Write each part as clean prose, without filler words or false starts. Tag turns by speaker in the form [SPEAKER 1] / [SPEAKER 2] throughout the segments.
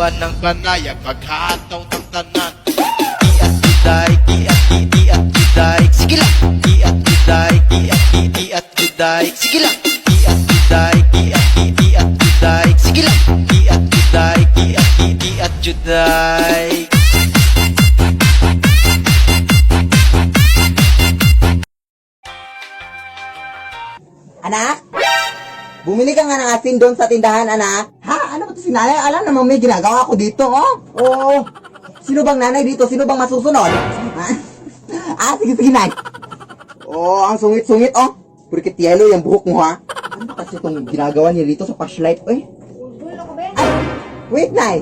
[SPEAKER 1] laban ng banayag, paghataw ng tanan. Iat juday, iat juday, sige lang. Iat juday, iat juday, sige lang. Iat juday, iat juday, sige lang. Iat juday, iat juday.
[SPEAKER 2] Anak? Bumili ka nga ng asin doon sa tindahan, anak. Ha? Ano ba ito si nanay? Alam naman may ginagawa ko dito, oh. Oo. Sino bang nanay dito? Sino bang masusunod? Ha? Sige, nay. Oh, ang sungit-sungit, oh. Purkit yellow yung buhok mo, ha? Ano ba kasi itong ginagawa niya dito sa flashlight, eh? Ay, wait, nay.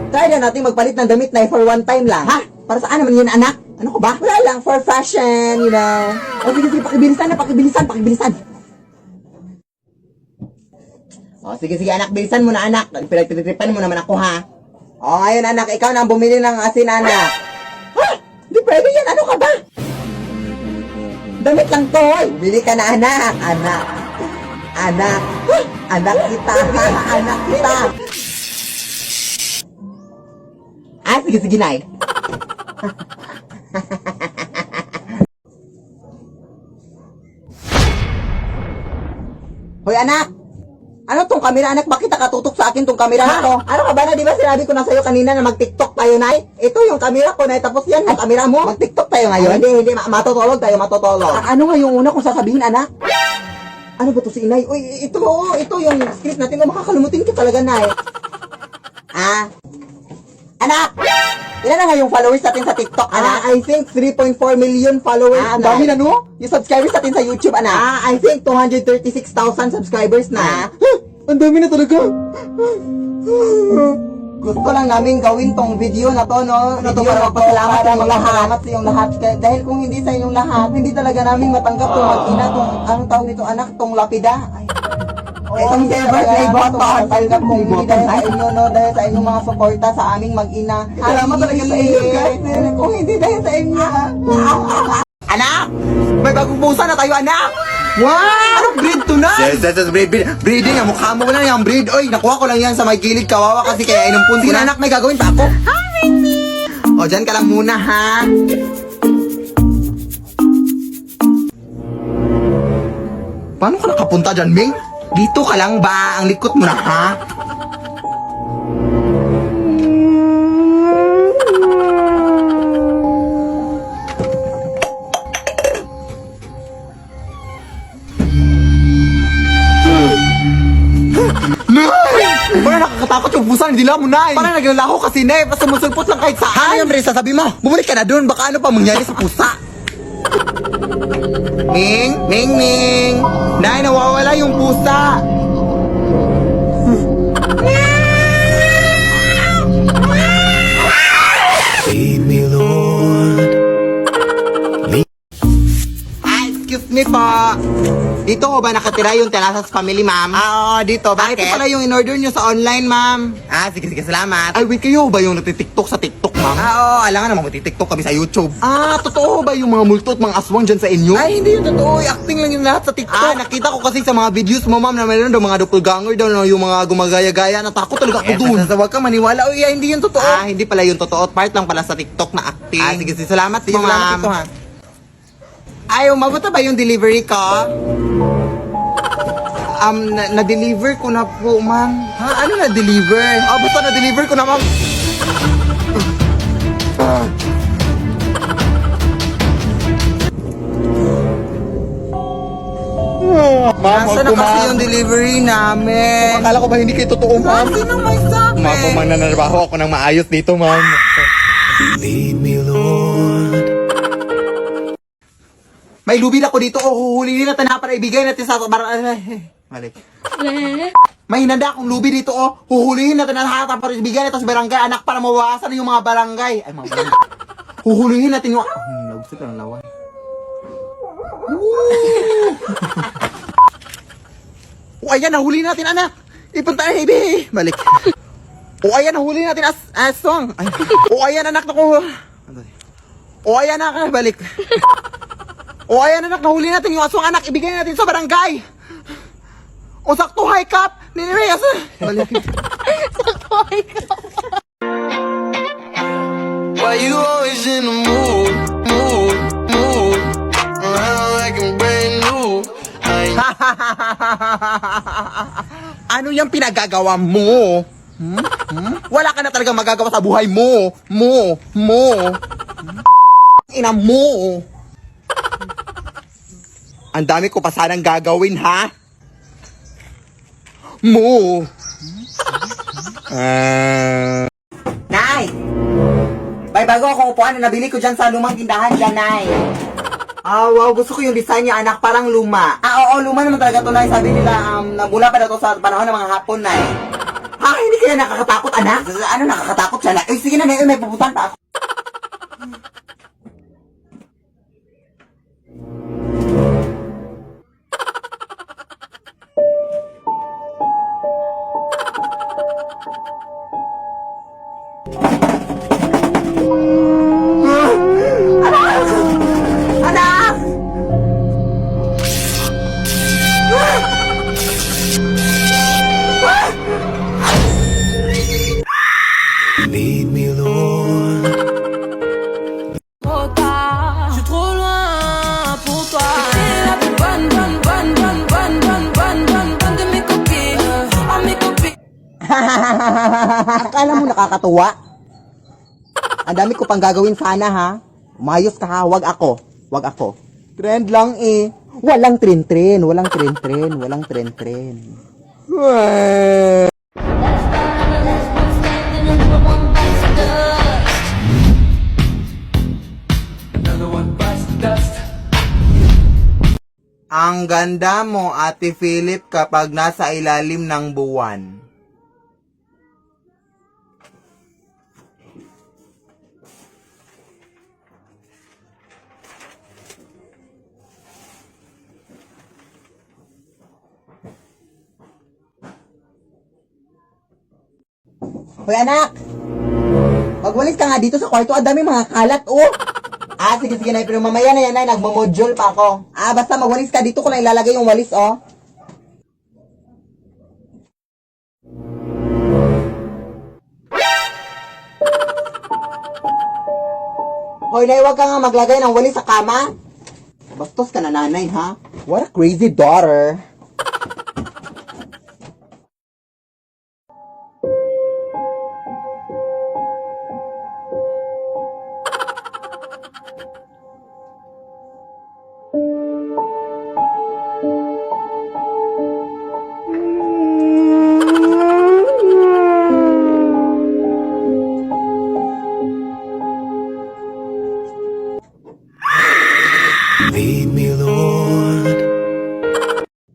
[SPEAKER 2] Try na natin magpalit ng damit, nay, for one time lang. Ha? Para saan naman yun, anak? Ano ko ba? Wala lang, for fashion, you know. Oh, sige, pakibilisan. O, sige, anak, bilisan mo na, anak. Pinagtritripan mo naman ako, ha? O, ngayon, anak, ikaw na ang bumili ng asin, anak. Ha? Hindi pwede yan, ano ka ba? Damit lang to, hoy. Bili ka na, anak. Anak. Ha? Anak kita, ha? Anak kita. Ah, sige, nay. Hoy, anak. Ano tong kamera, anak? Bakit nakatutok sa akin tong kamera na to? Ano ka ba na? Di ba sinabi ko na sa'yo kanina na mag-tiktok tayo, nay? Ito yung kamera ko, nay. Tapos yan, yung kamera mo. Mag-tiktok tayo ngayon? Hindi. Matutulog tayo, matutulog. Ano nga yung una kong sasabihin, anak? Ano ba to si inay? Uy, ito yung script natin. Makakalimutin ka talaga, nay. Anak! Ilan na nga yung followers natin sa TikTok, anak? I think 3.4 million followers na. Ang dami na, no? Yung subscribers natin sa YouTube, anak? I think 236,000 subscribers na. Ang dami na talaga. Gusto lang namin gawin tong video na to, no? Video para magpasalamat sa mga salamat sa inyong lahat. Dahil kung hindi sa inyong lahat, hindi talaga namin matanggap tong mag-ina, tong, anong tawag nito, anak? Tong lapida. Itong never play button. Tanggap kong hindi dahil sa inyo, no? Dahil sa inyong mga suporta sa aming mag-ina. Salamat talaga sa inyo, guys. Kung hindi dahil sa inyo, anak! May bagong pusa na tayo, anak! Wow! Anong breed to na?
[SPEAKER 3] Yes, breeding. Ang mukha mo lang yung breed. Oy, nakuha ko lang yan sa may gilid. Kawawa kasi kaya inumpun ko na.
[SPEAKER 2] Anak, may gagawin pa ako? O, dyan ka lang muna, ha?
[SPEAKER 3] Paano ka nakapunta dyan, Ming?
[SPEAKER 2] Dito ka lang ba? Ang likot mo na, ha?
[SPEAKER 3] Parang nakakatakot yung pusa, hindi lang mo, Nay.
[SPEAKER 2] Parang naglalaho kasi, Nay. Basta musulpot lang kahit saan.
[SPEAKER 3] Ano yung Brisa, sabi mo? Bumalik ka na doon, baka ano pa mangyari sa pusa.
[SPEAKER 2] Ming! Nay, nawawala yung pusa.
[SPEAKER 1] Lead me, Lord.
[SPEAKER 2] Excuse me po. Dito ko ba nakatira yung Telasas Family, ma'am?
[SPEAKER 3] Oo, dito, bakit?
[SPEAKER 2] Ito pala yung in-order nyo sa online, ma'am.
[SPEAKER 3] Sige, salamat.
[SPEAKER 2] Ay, wait, kayo ba yung nagtitiktok sa TikTok, ma'am?
[SPEAKER 3] Oo, alam nga naman, magtitiktok kami sa YouTube.
[SPEAKER 2] Totoo ba yung mga multo at mga aswang dyan sa inyo?
[SPEAKER 3] Ay, hindi yun totoo. Acting lang yung lahat sa TikTok.
[SPEAKER 2] Nakita ko kasi sa mga videos mo, ma'am, na mayroon daw mga doppelganger daw, no, yung mga gumagaya-gaya. Natakot talaga ako dun.
[SPEAKER 3] Huwag kang maniwala. Uy, hindi yun totoo.
[SPEAKER 2] Hindi pala yung totoo. Part lang pala sa TikTok na acting.
[SPEAKER 3] Sige, salamat.
[SPEAKER 2] Sige, salamat ito, ha. Ay, umabot na ba yung delivery ko? Na-deliver ko na po, ma'am.
[SPEAKER 3] Ha? Ano na-deliver?
[SPEAKER 2] Basta na-deliver ko na, ma'am.
[SPEAKER 3] Ma'am,
[SPEAKER 2] Nasaan na kasi yung delivery namin?
[SPEAKER 3] Akala ko ba hindi kayo totoo, ma'am?
[SPEAKER 2] Sino may sabi?
[SPEAKER 3] Ma'am, kung mananarbaho ako ng maayos dito, ma'am.
[SPEAKER 1] Lead me, Lord.
[SPEAKER 2] May lubid ako dito. Huhulihin natin na para ibigay natin sa... Mali. May hinanda akong lubi dito, huhulihin natin na lahat para ibigay natin sa barangay, anak, para mawawasan yung mga barangay. Ay, mga barangay. Huhulihin natin yung... Lagsit ka ng lawan. Ayan, nahuli natin, anak. Ipunta na, ibi. Balik. Ayan, nahuli natin aswang. Ayan, anak, naku. Ayan, anak, balik. Ayan, anak, nahuli natin yung aswang, anak. Ibigay natin sa barangay. Sakto, high cap. Balik.
[SPEAKER 1] Why you always in the mood? Around like I'm brand new. I ain't
[SPEAKER 3] Ano yung pinagagawa mo? Wala ka na talaga magagawa sa buhay mo. Ina mo. Ang dami ko pa sanang gagawin, ha? Mo.
[SPEAKER 2] Nay! Bay, bago akong upuan na nabili ko dyan sa lumang tindahan dyan, Nay. Ah, wow. Gusto ko yung design niya, anak. Parang luma. Ah, oo. Luma naman talaga to, Nay. Sabi nila, nabula pa daw to sa panahon ng mga hapon, Nay. Ha? Hindi kaya nakakatakot, anak? Ano nakakatakot siya, Nay? Eh, sige na, Nay. May puputan pa ako. Anak!
[SPEAKER 1] lead me, Lord.
[SPEAKER 4] Je suis trop loin pour toi. T'es la plus bonne de mes copines. Oh, mes copines.
[SPEAKER 2] Akala mo nakakatuwa? Ang dami ko pang gagawin sana, ha? Umayos ka, ha? Wag ako. Trend lang, eh. Walang tren.
[SPEAKER 3] Ang ganda mo, Ate Philip, kapag nasa ilalim ng buwan.
[SPEAKER 2] Hoy, anak! Magwalis ka nga dito sa kwarto. Ang dami mga kalat, oh! Ah, sige, Nay. Pero mamaya na yan, Nay. Nagmo-module pa ako. Ah, basta magwalis ka. Dito ko lang ilalagay yung walis, oh. Hoy, Nay, wag ka nga maglagay ng walis sa kama. Bastos ka na, nanay, ha? What a crazy daughter.
[SPEAKER 1] Lead me, Lord.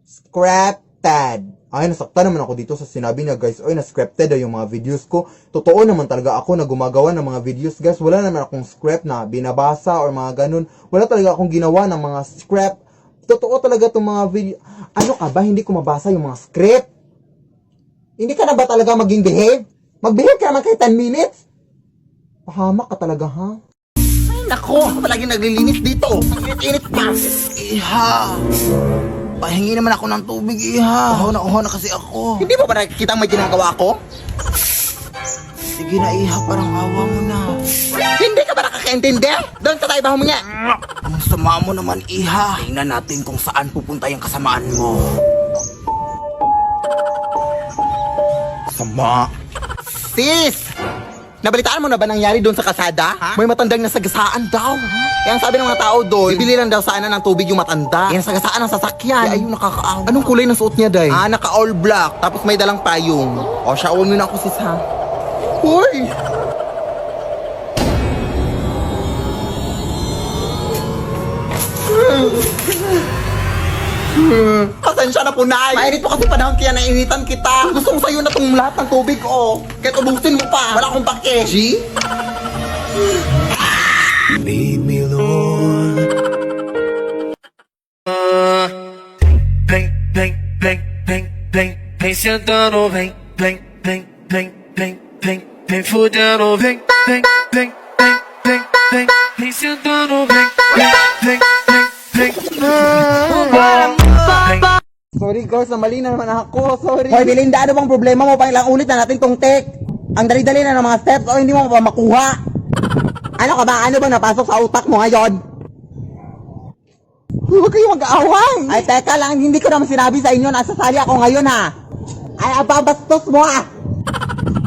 [SPEAKER 3] Scripted. Ay, nasaktan naman ako dito sa sinabi niya, guys. Oy, na-scripted yung mga videos ko. Totoo naman talaga ako na gumagawa ng mga videos, guys. Wala naman akong script na binabasa or mga ganun. Wala talaga akong ginawa ng mga script. Totoo talaga itong mga video. Ano ka ba? Hindi ko mabasa yung mga script. Hindi ka na ba talaga maging behave? Mag-behave ka naman kahit 10 minutes. Pahamak ka talaga, ha? Ay, nako. Ako palagi naglilinis dito. Ang init-init pa.
[SPEAKER 1] Iha. Pahingi naman ako ng tubig, Iha. Uhaw na kasi ako.
[SPEAKER 3] Hindi mo ba nakikita ang may ginagawa ko?
[SPEAKER 1] Sige na, Iha. Parang awa mo na.
[SPEAKER 3] Hindi ka ba nakakaintindi? Doon sa tayo ba humingi?
[SPEAKER 1] Ang sama mo naman, Iha. Tingnan natin kung saan pupunta yung kasamaan mo.
[SPEAKER 3] Sama. Sis! Nabalitaan mo na ba nangyari doon sa kasada? May matandang nasagasaan daw. Kaya ang sabi ng mga tao doon, bibili lang daw sana ng tubig yung matanda. Kaya nasagasaan ng sasakyan.
[SPEAKER 1] Ay, ayun, nakakaawa.
[SPEAKER 3] Anong kulay ng suot niya, Day? Ah, naka all black. Tapos may dalang payong. O, siyaon mo na ako, sis, ha? Hoy! Pasensya na po, Nay. Mainit po kasi panahon kaya nainitan kita. Gusto ko sa'yo na itong lahat ng tubig, oh. Kahit ubusin mo pa. Wala akong pake. G?
[SPEAKER 1] Lead me, Lord. Vem sentando, vem fudendo, vem sentando,
[SPEAKER 3] Sorry, girls. Mali na naman ako. Sorry.
[SPEAKER 2] Hoy, Belinda, ano bang problema mo? Pang ilang ulit na natin tong take. Ang dali-dali na ng mga steps o hindi mo pa makuha. Ano ka ba? Ano ba napasok sa utak mo ngayon? Huwag kayong mag-aaway. Ay, teka lang. Hindi ko naman sinabi sa inyo na sasali ako ngayon, ha? Ay, ababastos mo, ha?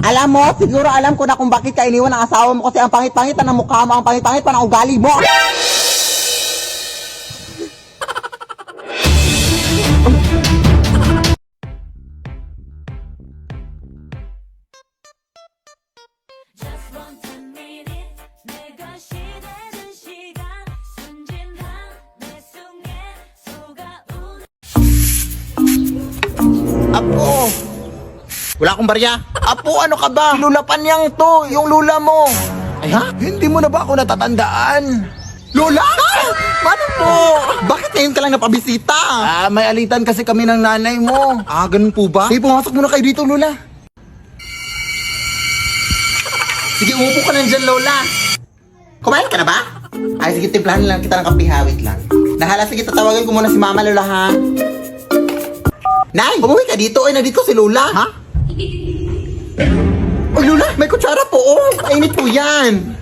[SPEAKER 2] Alam mo, siguro alam ko na kung bakit ka iniwan ng asawa mo kasi ang pangit-pangit na ng mukha mo, ang pangit-pangit pa ng ugali mo.
[SPEAKER 4] Just want a minute 내가 시대는 시간 순진한 내 속에 속아오는
[SPEAKER 1] Apo! Wala akong barya. Apo, ano ka ba? Lulapan niyang to, yung lula mo. Ay ha? Hindi mo na ba ako natatandaan? Lola? Paano po? Bakit ngayon ka lang napabisita? May alitan kasi kami ng nanay mo. Ganun po ba? Sige, pumasok muna kayo dito, Lola. Sige, umupo ka nandyan, Lola. Kumain ka na ba? Ay, sige, timplahan lang kita ng kapihawit lang. Nahala, sige, tatawagan ko muna si Mama, Lola, ha? Nay, umuwi ka dito. Ay, nandito si Lola. Ha? Ay, Lola, may kutsara po. Oh, kainit po yan.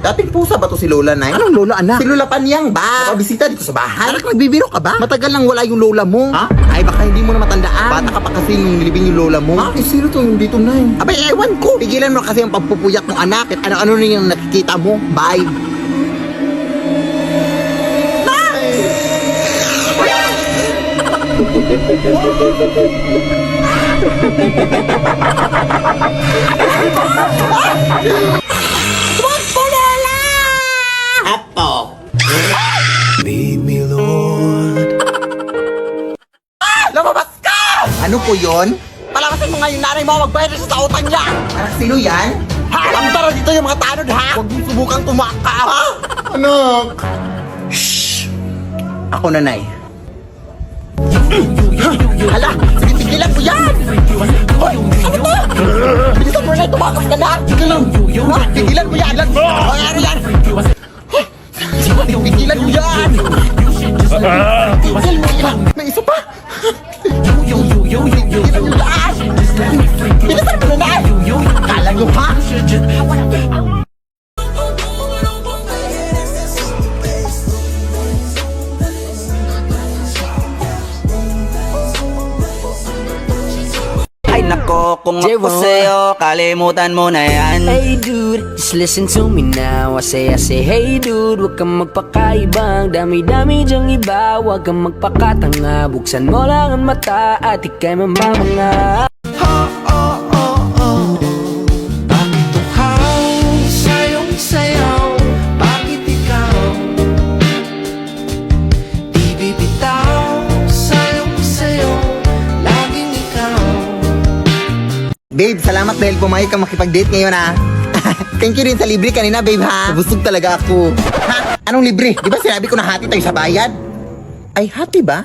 [SPEAKER 1] Dating pusa ba to si Lola, Nay? Anong Lola, anak? Si Lola Panyang ba? Nakabisita dito sa bahay? Anak, nagbibiro ka ba? Matagal nang wala yung Lola mo. Ha? Ay, baka hindi mo na matandaan. Bata ka pa kasi nung nilibing yung Lola mo. Ha? Eh, sino to yung dito, Nay? Abay, ewan ko. Pigilan mo kasi ang pagpupuyat ng anak. At ano-ano na yung nakikita mo. Bye. Apo! Lead me, Lord. Lumabas ka! Ano po yun? Palakasin mo nga yung nanay mo, magbayad sa utang niya! Anak, sino yan? Ha? Ang tara dito yung mga tanod, ha? Huwag mong subukang tumaka, ha? Anak! Shhh! Ako, nanay. Hala! Sige, tigilan mo yan! Hoy! Ano to? Bilisan mo na, tumakas ka na! Tigilan! Ha? Tigilan mo yan! Hoy, ano yan? Hoy! Tigilan mo yan! Tigilan mo yan! May isa pa! Tigilan mo yan! Bilisan mo na! Kala nyo, ha?
[SPEAKER 5] Ay nako, kung ako sa'yo, kalimutan mo na yan.
[SPEAKER 4] Hey dude, just listen to me now. I say, hey dude, huwag kang magpakaibang. Dami-dami dyang iba, huwag kang magpakatanga. Buksan mo lang ang mata at ika'y mamamanga. Sayong sayaw, bakit ikaw di bibitaw? Sayong sayo, laging ikaw.
[SPEAKER 2] Babe, salamat dahil pumayag ka makipag-date ngayon, ha? Thank you rin sa libre kanina, babe, ha? Busog talaga ako. Ha? Anong libre? Di ba sinabi ko na hati tayo sa bayad? Ay, hati ba?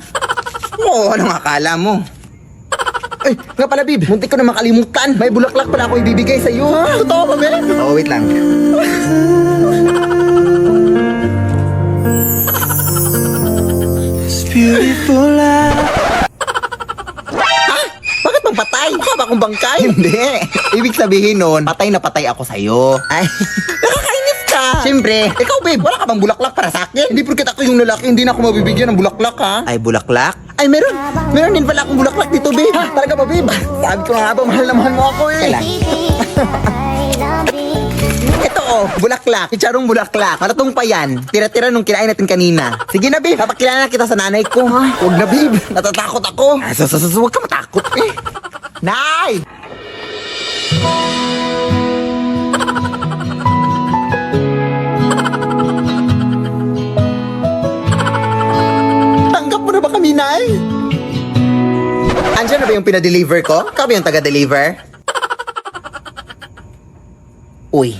[SPEAKER 2] Oo, anong akala mo? Ay, nga pala, babe, muntik ko na makalimutan. May bulaklak pala ako ibibigay sa'yo. Ha? Totoo ba, babe? Oo, wait lang.
[SPEAKER 1] It's beautiful life. Bakit bang patay? Mukha ba akong bangkay?
[SPEAKER 2] Hindi. Ibig sabihin nun, patay na patay ako sa'yo. Ay,
[SPEAKER 1] Nakakainis ka!
[SPEAKER 2] siyempre.
[SPEAKER 1] Ikaw, babe, wala ka bang bulaklak para sa akin? Hindi porket ako yung lalaki, hindi na ako mabibigyan ng bulaklak, ha?
[SPEAKER 2] Ay, bulaklak?
[SPEAKER 1] Ay, meron! Meron din pala akong bulaklak dito, babe! Ha? Talaga ba, babe? Sabi ko nga ba, mahal na mahal mo ako, eh!
[SPEAKER 2] Kailan? Ito, oh, bulaklak. Chicharong bulaklak. Maratong pa yan. Tira-tira nung kinain natin kanina. Sige na, babe. Papakilala kita sa nanay ko. Ha?
[SPEAKER 1] Huwag na, babe! Natatakot ako!
[SPEAKER 2] Huwag ka matakot, eh. Nay!
[SPEAKER 1] Tanggap mo na ba kami, Nay?
[SPEAKER 2] Andiyan na ba yung pinadeliver ko? Ikaw ba yung taga-deliver? Uy,